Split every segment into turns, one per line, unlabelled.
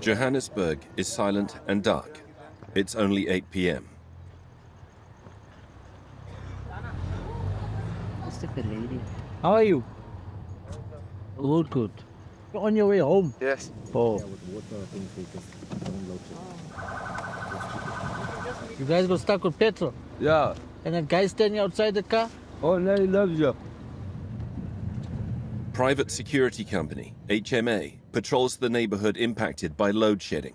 Johannesburg is silent and dark. It's only 8 p.m.
How are you? Good, good. You're on your way home?
Yes.
Oh. You guys got stuck with petrol?
Yeah.
And that guy standing outside the car?
Oh, no, he loves you.
Private security company, HMA, patrols the neighborhood impacted by load shedding.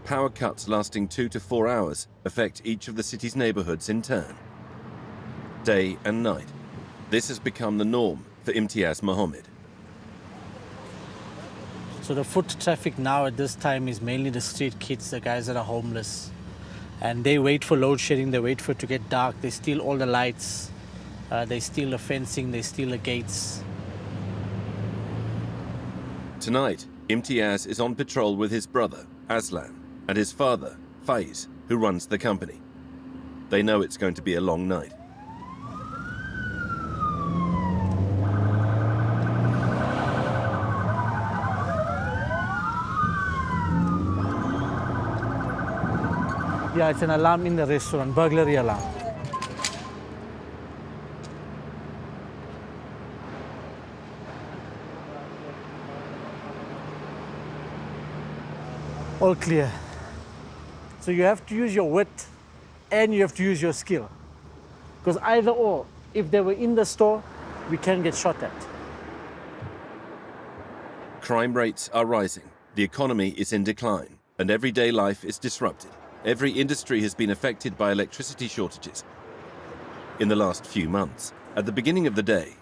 Power cuts lasting 2 to 4 hours affect each of the city's neighborhoods in turn. Day and night. This has become the norm for Imtiaz Mohammed.
So the foot traffic now at this time is mainly the street kids, the guys that are homeless. And they wait for load shedding, they wait for it to get dark, they steal all the lights, they steal the fencing, they steal the gates.
Tonight, Imtiaz is on patrol with his brother, Aslan, and his father, Faiz, who runs the company. They know it's going to be a long night.
Yeah, it's an alarm in the restaurant, burglary alarm. All clear. So you have to use your wit and you have to use your skill. Because either or, if they were in the store, we can get shot at.
Crime rates are rising, the economy is in decline, and everyday life is disrupted. Every industry has been affected by electricity shortages. In the last few months, at the beginning of the day,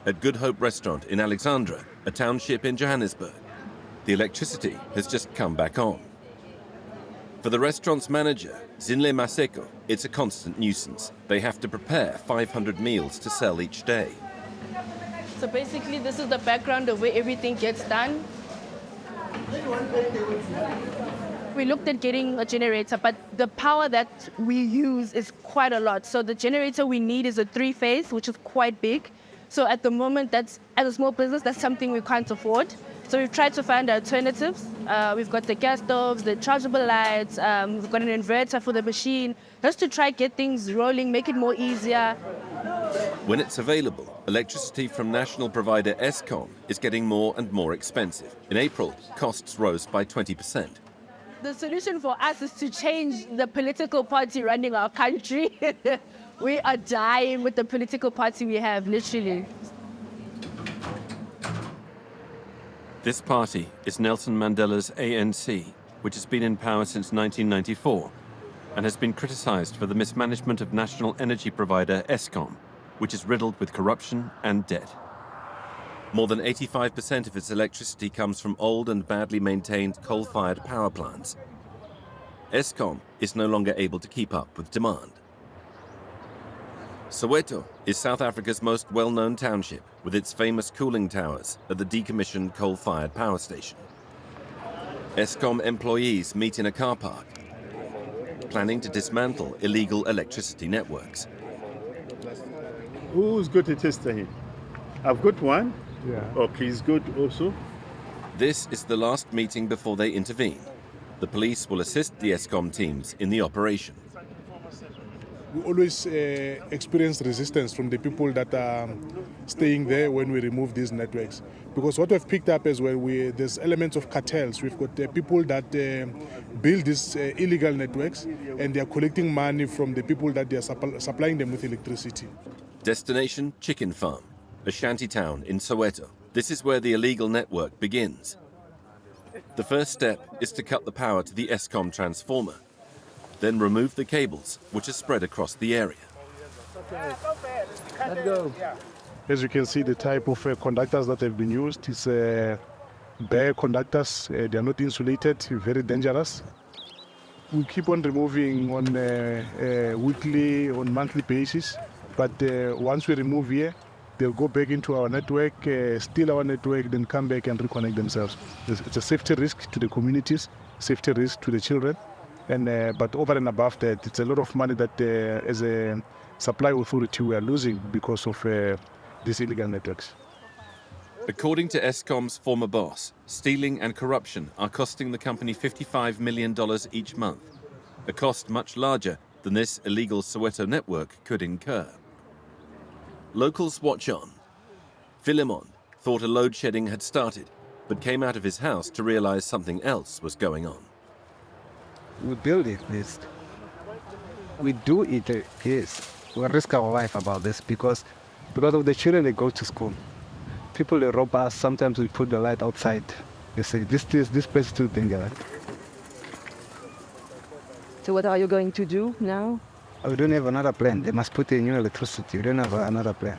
at Good Hope Restaurant in Alexandra, a township in Johannesburg, the electricity has just come back on. For the restaurant's manager, Zinle Maseko, it's a constant nuisance. They have to prepare 500 meals to sell each day.
So basically, this is the background of where everything gets done. We looked at getting a generator, but the power that we use is quite a lot. So the generator we need is a 3-phase, which is quite big. So at the moment, that's, as a small business, that's something we can't afford. So we've tried to find alternatives. We've got the gas stoves, the chargeable lights, we've got an inverter for the machine, just to try get things rolling, make it more easier.
When it's available, electricity from national provider Eskom is getting more and more expensive. In April, costs rose by 20%.
The solution for us is to change the political party running our country. We are dying with the political party we have, literally.
This party is Nelson Mandela's ANC, which has been in power since 1994 and has been criticized for the mismanagement of national energy provider Eskom, which is riddled with corruption and debt. More than 85% of its electricity comes from old and badly maintained coal-fired power plants. Eskom is no longer able to keep up with demand. Soweto is South Africa's most well-known township, with its famous cooling towers at the decommissioned coal-fired power station. Eskom employees meet in a car park, planning to dismantle illegal electricity networks.
Who's got a tester here? I've got one.
Yeah.
Okay, he's good also.
This is the last meeting before they intervene. The police will assist the Eskom teams in the operation.
We always experience resistance from the people that are staying there when we remove these networks. Because what we've picked up is where there's elements of cartels. We've got people that build these illegal networks and they are collecting money from the people that they are supplying them with electricity.
Destination Chicken Farm, a shanty town in Soweto. This is where the illegal network begins. The first step is to cut the power to the Eskom transformer, then remove the cables, which are spread across the area.
Let's go.
As you can see, the type of conductors that have been used is bare conductors. They are not insulated, very dangerous. We keep on removing on a weekly, on monthly basis. But once we remove here, they'll go back into our network, steal our network, then come back and reconnect themselves. It's a safety risk to the communities, safety risk to the children. But over and above that, it's a lot of money that as a supply authority we are losing because of these illegal networks.
According to Eskom's former boss, stealing and corruption are costing the company $55 million each month, a cost much larger than this illegal Soweto network could incur. Locals watch on. Philemon thought a load shedding had started, but came out of his house to realize something else was going on.
We build it, this. We do it, yes. We risk our life about this because of the children that go to school. People that rob us, sometimes we put the light outside. They say, this place is too dangerous.
So what are you going to do now?
We don't have another plan. They must put in new electricity. We don't have another plan.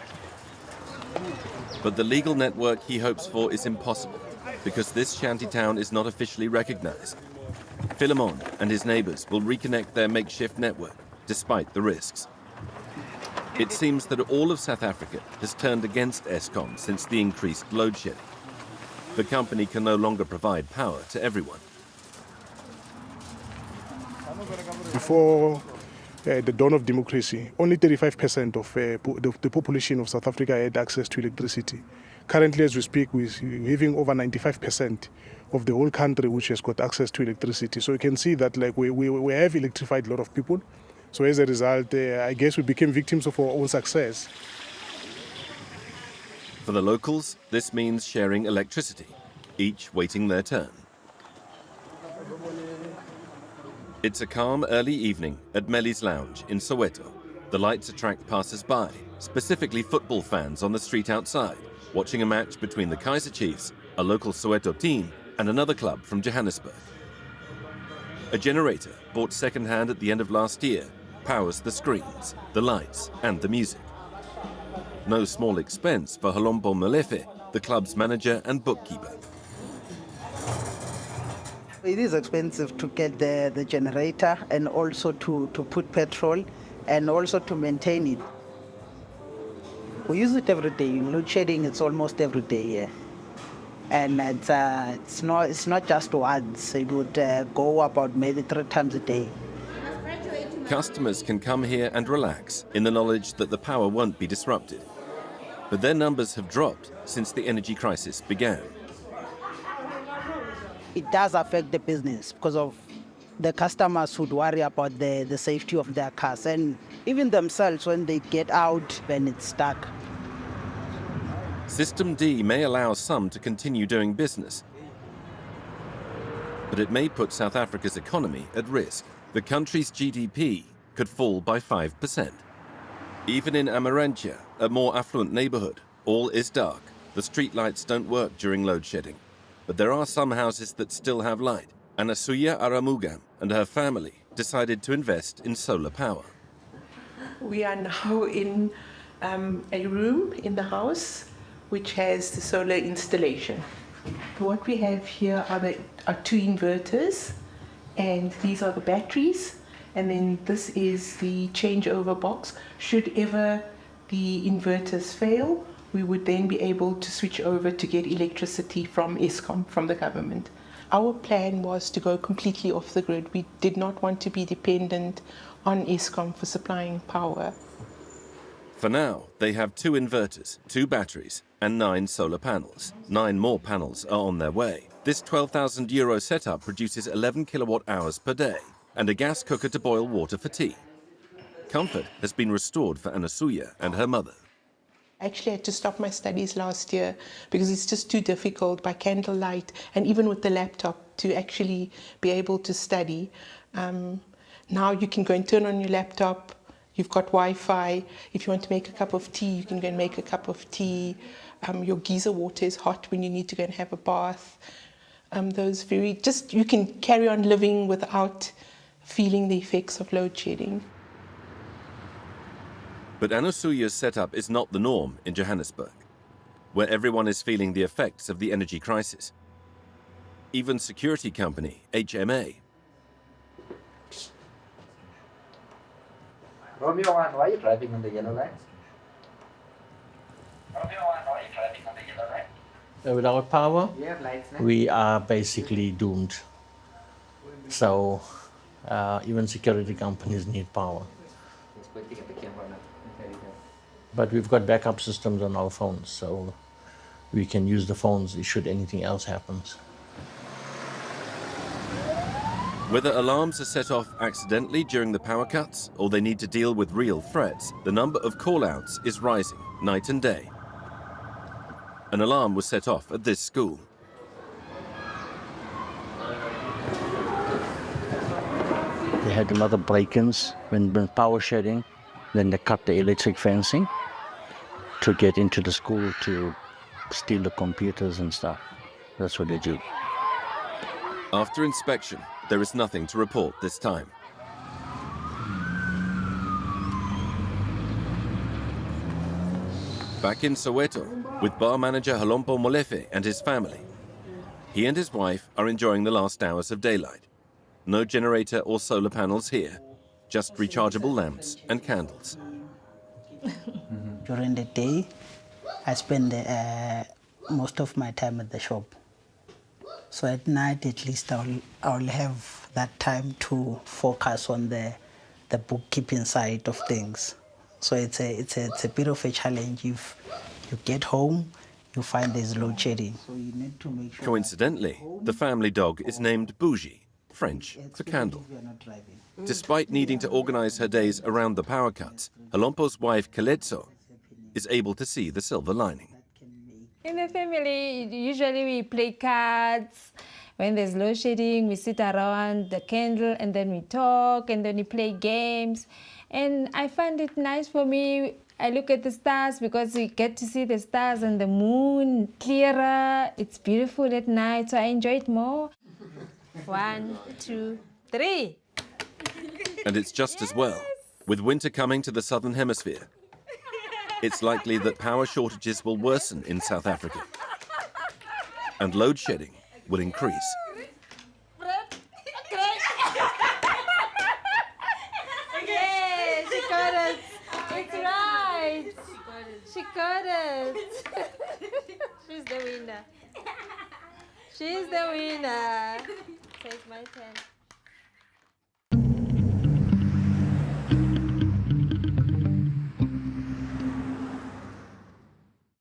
But the legal network he hopes for is impossible, because this shantytown is not officially recognized. Philemon and his neighbors will reconnect their makeshift network, despite the risks. It seems that all of South Africa has turned against Eskom since the increased load shedding. The company can no longer provide power to everyone.
Before the dawn of democracy, only 35% of the population of South Africa had access to electricity. Currently, as we speak, we're having over 95% of the whole country which has got access to electricity. So you can see that we have electrified a lot of people. So as a result, I guess we became victims of our own success.
For the locals, this means sharing electricity, each waiting their turn. It's a calm early evening at Melly's Lounge in Soweto. The lights attract passers-by, specifically football fans on the street outside, watching a match between the Kaizer Chiefs, a local Soweto team, and another club from Johannesburg. A generator, bought second-hand at the end of last year, powers the screens, the lights, and the music. No small expense for Halombo Molefe, the club's manager and bookkeeper.
It is expensive to get the generator and also to put petrol and also to maintain it. We use it every day. Load shedding, it's almost every day here. And it's not just once. It would go about maybe 3 times a day.
Customers can come here and relax in the knowledge that the power won't be disrupted. But their numbers have dropped since the energy crisis began.
It does affect the business because of the customers would worry about the safety of their cars and even themselves when they get out when it's stuck.
System D may allow some to continue doing business, but it may put South Africa's economy at risk. The country's GDP could fall by 5%. Even in Amarantia, a more affluent neighborhood, all is dark. The streetlights don't work during load shedding. But there are some houses that still have light. Anasuya Aramugam and her family decided to invest in solar power.
We are now in a room in the house which has the solar installation. What we have here are 2 inverters, and these are the batteries, and then this is the changeover box. Should ever the inverters fail, we would then be able to switch over to get electricity from Eskom, from the government. Our plan was to go completely off the grid. We did not want to be dependent on Eskom for supplying power.
For now, they have 2 inverters, 2 batteries, and 9 solar panels. 9 more panels are on their way. This €12,000 setup produces 11 kilowatt hours per day and a gas cooker to boil water for tea. Comfort has been restored for Anasuya and her mother.
I actually had to stop my studies last year because it's just too difficult by candlelight and even with the laptop to actually be able to study. Now you can go and turn on your laptop, you've got Wi-Fi. If you want to make a cup of tea, you can go and make a cup of tea. Your geyser water is hot when you need to go and have a bath. You can carry on living without feeling the effects of load shedding.
But Anasuya's setup is not the norm in Johannesburg, where everyone is feeling the effects of the energy crisis. Even security company HMA.
Romeo, why are you driving on the yellow light?
Without power,
We have lights now.
we are basically doomed. So even security companies need power.
It's going to get the camera now.
But we've got backup systems on our phones, so we can use the phones should anything else happens.
Whether alarms are set off accidentally during the power cuts or they need to deal with real threats, the number of call-outs is rising night and day. An alarm was set off at this school.
They had another break-ins when power shedding, then they cut the electric fencing to get into the school to steal the computers and stuff. That's what they do.
After inspection, there is nothing to report this time. Back in Soweto, with bar manager Halompo Molefe and his family. He and his wife are enjoying the last hours of daylight. No generator or solar panels here, just rechargeable lamps and candles.
During the day, I spend most of my time at the shop. So at night, at least I'll have that time to focus on the bookkeeping side of things. So it's a bit of a challenge. If you get home, you find there's load shedding. So you need to make sure.
Coincidentally, the family dog is named Bougie, French for candle. Despite needing to organize her days around the power cuts, Halompo's wife Kaletso is able to see the silver lining.
In the family, usually we play cards. When there's load shedding, we sit around the candle and then we talk and then we play games. And I find it nice for me. I look at the stars because we get to see the stars and the moon clearer. It's beautiful at night, so I enjoy it more. 1, 2, 3.
And it's just as well. With winter coming to the southern hemisphere, it's likely that power shortages will worsen in South Africa and load shedding will increase.
Yeah, she got it. It's right. She got it. She's the winner. She's the winner. So it's my turn.